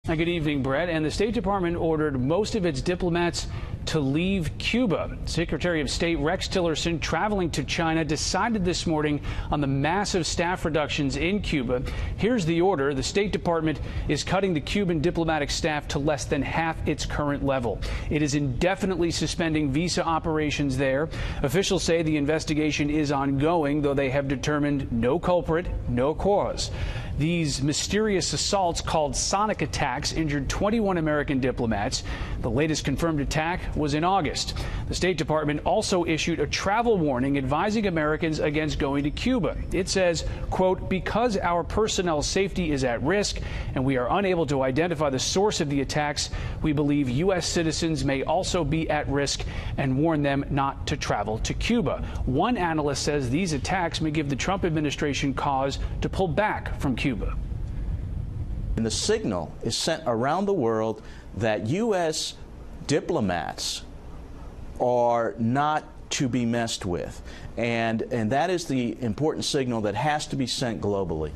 Good evening, Brett. And the State Department ordered most of its diplomats to leave Cuba. Secretary of State Rex Tillerson, traveling to China, decided this morning on the massive staff reductions in Cuba. Here's the order. The State Department is cutting the Cuban diplomatic staff to less than half its current level. It is indefinitely suspending visa operations there. Officials say the investigation is ongoing, though they have determined no culprit, no cause. These mysterious assaults, called sonic attacks, injured 21 American diplomats. The latest confirmed attack was in August. The State Department also issued a travel warning advising Americans against going to Cuba. It says, quote, because our personnel safety is at risk and we are unable to identify the source of the attacks, we believe U.S. citizens may also be at risk and warn them not to travel to Cuba. One analyst says these attacks may give the Trump administration cause to pull back from Cuba. And the signal is sent around the world that U.S. diplomats are not to be messed with. And that is the important signal that has to be sent globally.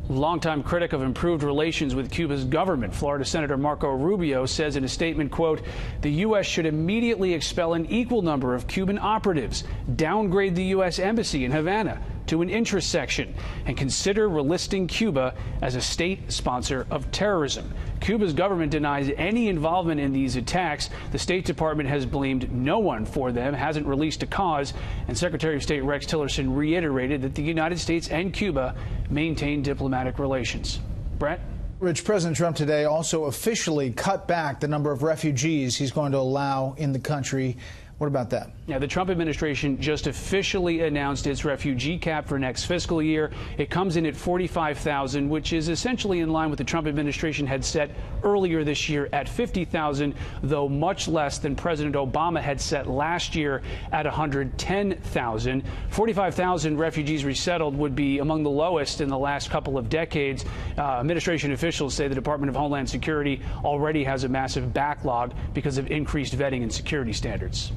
Longtime critic of improved relations with Cuba's government, Florida Senator Marco Rubio, says in a statement, quote, the U.S. should immediately expel an equal number of Cuban operatives, downgrade the U.S. embassy in Havana to an interest section, and consider relisting Cuba as a state sponsor of terrorism. Cuba's government denies any involvement in these attacks. The State Department has blamed no one for them, hasn't released a cause, and Secretary of State Rex Tillerson reiterated that the United States and Cuba maintain diplomatic relations. Brett? Rich, President Trump today also officially cut back the number of refugees he's going to allow in the country. What about that? Yeah, the Trump administration just officially announced its refugee cap for next fiscal year. It comes in at 45,000, which is essentially in line with the Trump administration had set earlier this year at 50,000, though much less than President Obama had set last year at 110,000. 45,000 refugees resettled would be among the lowest in the last couple of decades. Administration officials say the Department of Homeland Security already has a massive backlog because of increased vetting and security standards.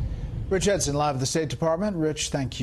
Rich Edson, live at the State Department. Rich, thank you.